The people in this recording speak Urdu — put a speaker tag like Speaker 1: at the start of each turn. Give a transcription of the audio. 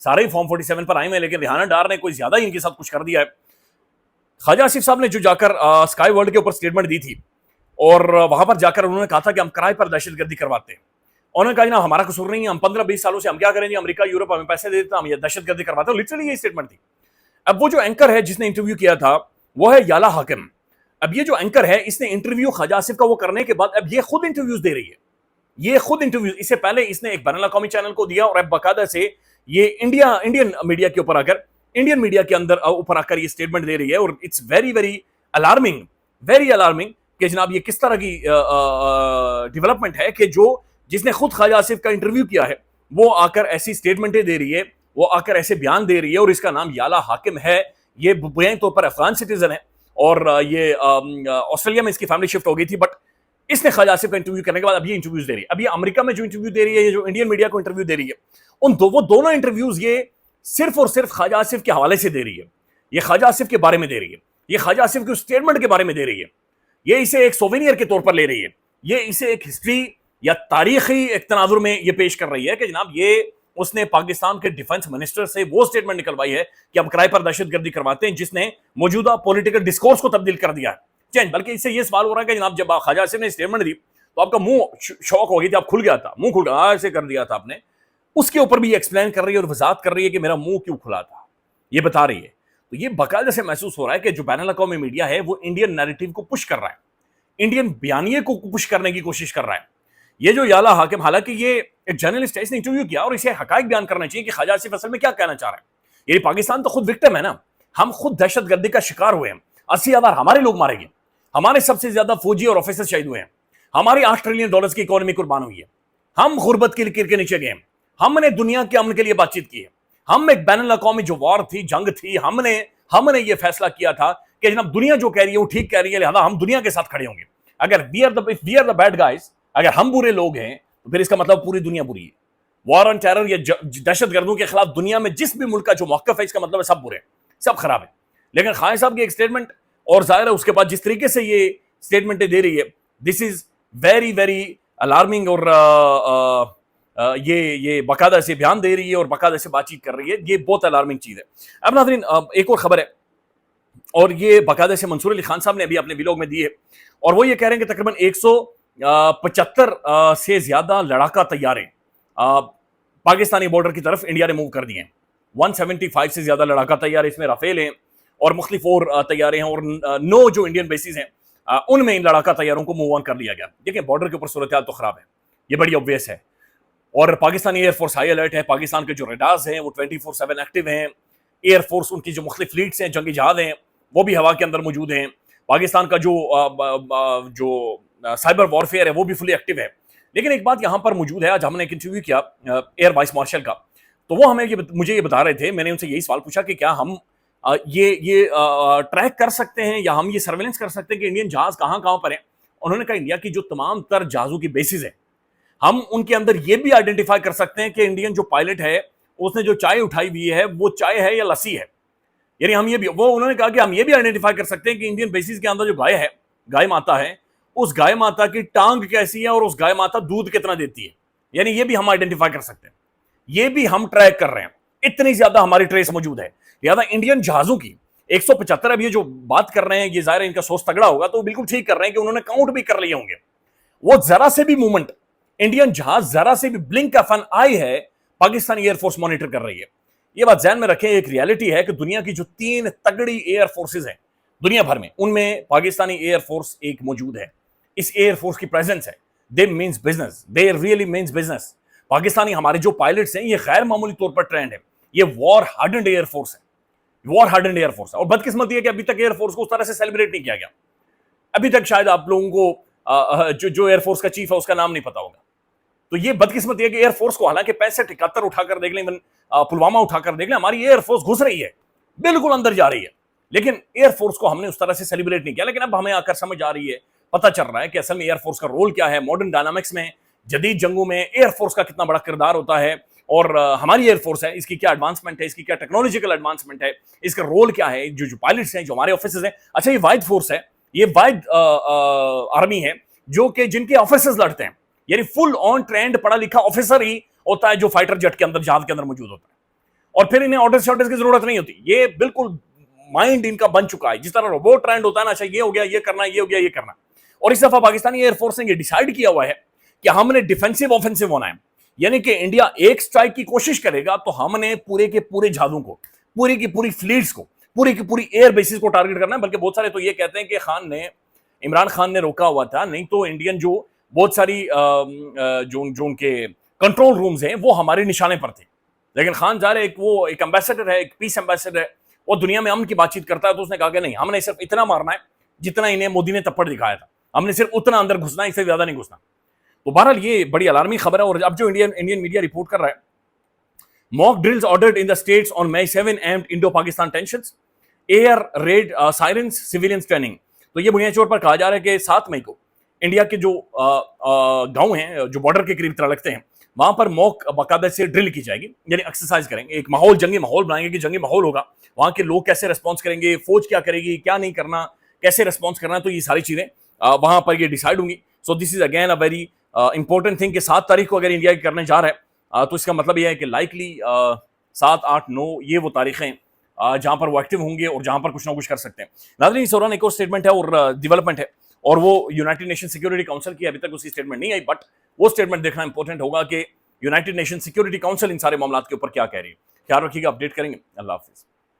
Speaker 1: سارے فارم 47 پر آئے ہیں، لیکن ریحانہ ڈار نے کوئی زیادہ ہی ان کے ساتھ کچھ کر دیا ہے. خواجہ آصف صاحب نے جو جا کر اسکائی ورلڈ کے اوپر اسٹیٹمنٹ دی تھی، اور وہاں پر جا کر انہوں نے کہا تھا کہ ہم کرائے پر دہشت گردی کرواتے ہیں. انہوں نے کہا جناب ہمارا قصور نہیں ہے، ہم 15-20 سالوں سے ہم کیا کریں گے، امریکہ یورپ ہمیں پیسے دیتا، ہم یہ دہشت گردی کرواتے ہیں. لٹرلی یہ اسٹیٹمنٹ تھی. اب وہ جو اینکر ہے جس نے انٹرویو کیا تھا وہ ہے یالا حاکم. اب یہ جو اینکر ہے اس نے انٹرویو خواجہ آصف کا وہ کرنے کے بعد اب یہ خود انٹرویوز دے رہی ہے. یہ خود انٹرویوز، اس سے پہلے اس نے ایک بین الاقوامی چینل کو دیا، اور اب باقاعدہ سے یہ انڈین میڈیا کے اوپر آ کر، انڈین میڈیا کے اندر اوپر آ کر یہ اسٹیٹمنٹ دے رہی ہے. اور اٹس ویری ویری الارمنگ کہ جناب یہ کس طرح کی ڈیولپمنٹ ہے کہ جس نے خود خواجہ آصف کا انٹرویو کیا ہے وہ آ کر ایسی اسٹیٹمنٹیں دے رہی ہے، وہ آ کر ایسے بیان دے رہی ہے. اور اس کا نام یالا حاکم ہے. یہ بنیادی طور پر افغان سٹیزن ہے، اور یہ آسٹریلیا میں اس کی فیملی شفٹ ہو گئی تھی، بٹ اس نے خواجہ آصف کا انٹرویو کرنے کے بعد اب یہ انٹرویوز دے رہی ہے. اب یہ امریکہ میں جو انٹرویو دے رہی ہے، یہ جو انڈین میڈیا کو انٹرویو دے رہی ہے، وہ دونوں انٹرویوز یہ صرف اور صرف خواجہ آصف کے حوالے سے دے رہی ہے. یہ خواجہ آصف کے بارے میں دے رہی ہے، یہ خواجہ آصف کے اسٹیٹمنٹ کے بارے میں دے رہی ہے. یہ اسے ایک سووینئر کے طور پر لے رہی ہے، یہ اسے ایک ہسٹری یا تاریخی ایک تناظر میں یہ پیش کر رہی ہے کہ جناب یہ اس نے پاکستان کے ڈیفنس منسٹر سے وہ اسٹیٹمنٹ نکلوائی ہے کہ ہم کرائے پر دہشت گردی کرواتے ہیں، جس نے موجودہ پولیٹیکل ڈسکورس کو تبدیل کر دیا ہے، چینج. بلکہ اس سے یہ سوال ہو رہا ہے کہ جناب جب خواجہ آصف نے اسٹیٹمنٹ دی تو آپ کا منہ شوق ہو گئی تھی، آپ کھل گیا تھا، منہ کھل گیا، ایسے کر دیا تھا آپ نے. اس کے اوپر بھی یہ ایکسپلین کر رہی ہے اور وضاحت کر رہی ہے کہ میرا منہ کیوں کھلا تھا، یہ بتا رہی ہے. تو یہ باقاعدہ سے محسوس ہو رہا ہے کہ جو بین الاقوامی میڈیا ہے وہ انڈین نیریٹو کو پش کر رہا ہے، انڈین بیانیے کو پش کرنے کی کوشش کر رہا ہے. یہ جو یالا حاکم، حالانکہ یہ ایک جرنلسٹ ہے، اس نے انٹرویو کیا اور اسے حقائق بیان کرنا چاہیے کہ خواجہ آصف اصل میں کیا کہنا چاہ رہا ہے. یعنی پاکستان تو خود وکٹم ہے نا، ہم خود دہشت گردی کا شکار ہوئے ہیں. 80,000 ہمارے لوگ مارے گئے، ہمارے سب سے زیادہ فوجی اور آفیسر شہید ہوئے ہیں، ہماری $8 ٹریلین کی اکانومی قربان ہوئی ہے، ہم غربت کی لکیر کے نیچے گئے ہیں، ہم نے دنیا کے امن کے لیے بات چیت کی ہے، ہم ایک بین الاقوامی جو وار تھی، جنگ تھی، ہم نے یہ فیصلہ کیا تھا کہ جناب دنیا جو کہہ رہی ہے وہ ٹھیک کہہ رہی ہے، لہذا ہم دنیا کے ساتھ کھڑے ہوں گے. اگر we are the bad guys, اگر ہم برے لوگ ہیں تو پھر اس کا مطلب پوری دنیا بری ہے. وار آن ٹیرر یا دہشت گردوں کے خلاف دنیا میں جس بھی ملک کا جو موقف ہے، اس کا مطلب ہے سب برے ہیں، سب خراب ہیں. لیکن خواجہ صاحب کی ایک اسٹیٹمنٹ، اور ظاہر ہے اس کے بعد جس طریقے سے یہ اسٹیٹمنٹیں دے رہی ہے، دس از ویری ویری الارمنگ. اور یہ باقاعدہ سے بیان دے رہی ہے اور باقاعدہ سے بات چیت کر رہی ہے، یہ بہت الارمنگ چیز ہے. اب ناظرین ایک اور خبر ہے، اور یہ باقاعدہ سے منصور علی خان صاحب نے ابھی اپنے ویلاگ میں دی ہے، اور وہ یہ کہہ رہے ہیں کہ تقریباً 175 سے زیادہ لڑاکا طیارے پاکستانی بارڈر کی طرف انڈیا نے موو کر دیے ہیں. 175 سے زیادہ لڑاکا طیارے، اس میں رافیل ہیں اور مختلف اور طیارے ہیں، اور 9 جو انڈین بیسز ہیں ان میں ان لڑاکا طیاروں کو موو آن کر لیا گیا. دیکھیں بارڈر کے اوپر صورتحال تو خراب ہے، یہ بڑی obvious ہے، اور Pakistani air force high alert ہے. پاکستان کے جو ریڈارز ہیں وہ 24/7 ایکٹیو ہیں. ایئر فورس ان کی جو مختلف فلیٹس ہیں، جنگی جہاز ہیں، وہ بھی ہوا کے اندر موجود ہیں. پاکستان کا جو سائبر وارفیئر ہے وہ بھی فلی ایکٹیو ہے. لیکن ایک بات یہاں پر موجود ہے، آج ہم نے ایک انٹرویو کیا ایئر وائس مارشل کا، تو وہ مجھے یہ بتا رہے تھے، میں نے ان سے یہی سوال پوچھا کہ کیا ہم یہ ٹریک کر سکتے ہیں یا ہم یہ سرویلنس کر سکتے ہیں کہ انڈین جہاز کہاں پر ہیں. انہوں نے کہا انڈیا کی جو تمام تر جہازوں کی بیسز ہیں، ہم ان کے اندر یہ بھی آئیڈینٹیفائی کر سکتے ہیں کہ انڈین جو پائلٹ ہے اس نے جو چائے اٹھائی ہوئی ہے وہ چائے ہے یا لسی ہے. یعنی ہم یہ بھی، انہوں نے کہا کہ ہم یہ بھی آئیڈینٹیفائی کر سکتے ہیں کہ انڈین بیسز کے اندر جو گائے ماتا ہے، اس گائے ماتا کی ٹانگ کیسی ہے اور اس گائے ماتا دودھ کتنا دیتی ہے. یعنی یہ بھی ہم آئیڈینٹیفائی کر سکتے ہیں، یہ بھی ہم ٹریک کر رہے ہیں. اتنی زیادہ ہماری ٹریس موجود ہے. لہذا انڈین جہازوں کی 175، اب یہ جو بات کر رہے ہیں یہ ظاہر ہے ان کا سوچ تگڑا ہوگا، تو بالکل ٹھیک کر رہے ہیں کہ انہوں نے کاؤنٹ بھی کر لیے ہوں گے. وہ ذرا سے بھی موومنٹ، انڈین جہاز ذرا سے بھی بلنک کا فن آئی ہے، پاکستانی ایئر فورس مانیٹر کر رہی ہے. یہ بات ذہن میں رکھیں، ایک ریالٹی ہے کہ دنیا کی جو 3 تگڑی ایئر فورسز ہیں دنیا بھر میں، ان میں پاکستانی ایئر فورس ایک موجود ہے. اس ایئر فورس کی پریزنس ہے، they means business, they really means business. Pakistani ہمارے جو پائلٹس ہیں یہ غیر معمولی طور پر ٹرینڈ ہے. یہ وار ہارڈنڈ ایئر فورس ہے، وار ہارڈنڈ ایئر فورس ہے. اور بدقسمتی ہے کہ ابھی تک ایئر فورس کو اس طرح سے سیلیبریٹ نہیں کیا گیا. ابھی تک شاید آپ لوگوں کو جو ایئر فورس کا چیف ہے اس کا نام نہیں پتا ہوگا. تو یہ بدقسمتی ہے کہ ایئر فورس کو، حالانکہ 65-71 اٹھا کر دیکھ لیں، پلوامہ اٹھا کر دیکھ لیں، ہماری ایئر فورس گھس رہی ہے، بالکل اندر جا رہی ہے. لیکن ایئر فورس کو ہم نے اس طرح سے سیلیبریٹ نہیں کیا. لیکن اب ہمیں آ کر سمجھ آ رہی ہے، پتہ چل رہا ہے کہ اصل میں ایئر فورس کا رول کیا ہے. ماڈرن ڈائنامکس میں، جدید جنگوں میں ایئر فورس کا کتنا بڑا کردار ہوتا ہے، اور ہماری ایئر فورس ہے، اس کی کیا ایڈوانسمنٹ ہے، اس کی کیا ٹیکنالوجیکل ایڈوانسمنٹ ہے، اس کا رول کیا ہے. جو پائلٹس ہیں، جو ہمارے آفیسرز ہیں، اچھا یہ واحد فورس ہے، یہ واحد آرمی ہے جو کہ جن کے آفیسرز لڑتے ہیں. یعنی فل آن ٹرینڈ پڑھا لکھا آفیسر ہی ہوتا ہے جو فائٹر جیٹ کے اندر، جہاز کے اندر موجود ہوتا ہے. اور پھر انہیں آرڈر شارٹر کی ضرورت نہیں ہوتی. یہ بالکل مائنڈ ان کا بن چکا ہے, جس طرح روبوٹ ٹرینڈ ہوتا ہے نا, اچھا یہ ہو گیا یہ کرنا, یہ ہو گیا یہ کرنا. اور اس دفعہ پاکستانی ایئر فورس نے یہ ڈیسائیڈ کیا ہوا ہے کہ ہم نے ڈیفینسو آفینسو ہونا ہے, یعنی کہ انڈیا ایک سٹرائک کی کوشش کرے گا تو ہم نے پورے کے پورے جہازوں کو, پوری کی پوری فلیٹس کو, پوری کی پوری ایئر بیسز کو ٹارگٹ کرنا ہے. بلکہ بہت سارے تو یہ کہتے ہیں کہ عمران خان نے روکا ہوا تھا, نہیں تو انڈین جو بہت ساری جو ان کے کنٹرول رومز ہیں وہ ہمارے نشانے پر تھے. لیکن خان ظاہر ہے وہ ایک امبیسڈر ہے, ایک پیس امبیسڈر ہے, وہ دنیا میں امن کی بات چیت کرتا ہے, تو اس نے کہا کہ نہیں, ہم نے صرف اتنا مارنا ہے جتنا انہیں مودی نے تپڑ دکھایا تھا, ہم نے صرف اتنا اندر گھسنا ہے, اس سے زیادہ نہیں گھسنا. تو بہرحال یہ بڑی الارمی خبر ہے. اور اب جو انڈین میڈیا رپورٹ کر رہا ہے, mock drills ordered in the states on May 7 aimed Indo-Pakistan tensions, air raid sirens, civilians training. تو یہ بنیادی طور پر کہا جا رہا ہے کہ 7 مئی کو انڈیا کے جو گاؤں ہیں جو بارڈر کے قریب طرح لگتے ہیں, وہاں پر موک باقاعدہ سے ڈرل کی جائے گی, یعنی ایکسرسائز کریں گے, ایک ماحول, جنگی ماحول بنائیں گے کہ جنگی ماحول ہوگا, وہاں کے لوگ کیسے ریسپانس کریں گے, فوج کیا کرے گی, کیا نہیں کرنا, کیسے ریسپانس کرنا, تو یہ ساری چیزیں وہاں پر یہ ڈیسائیڈ ہوں گی. So this is again a very important thing کہ 7 تاریخ کو اگر انڈیا کی کرنے جا رہا ہے تو اس کا مطلب یہ ہے کہ لائکلی 7, 8, 9 یہ وہ تاریخیں جہاں پر وہ ایکٹیو ہوں گے اور جہاں پر کچھ نہ کچھ کر سکتے ہیں. ناظرین, اس دوران ایک اور اسٹیٹمنٹ ہے اور ڈیولپمنٹ ہے, اور وہ یونائٹڈ نیشن سیکورٹی کاؤنسل کی, ابھی تک اس کی اسٹیٹمنٹ نہیں آئی, بٹ وہ اسٹیٹمنٹ دیکھنا امپورٹنٹ ہوگا کہ یونائٹڈ نیشن سیکورٹی کاؤنسل ان سارے معاملات کے اوپر کیا کہہ رہی ہے. خیال رکھیے گا, اپڈیٹ کریں گے. اللہ حافظ.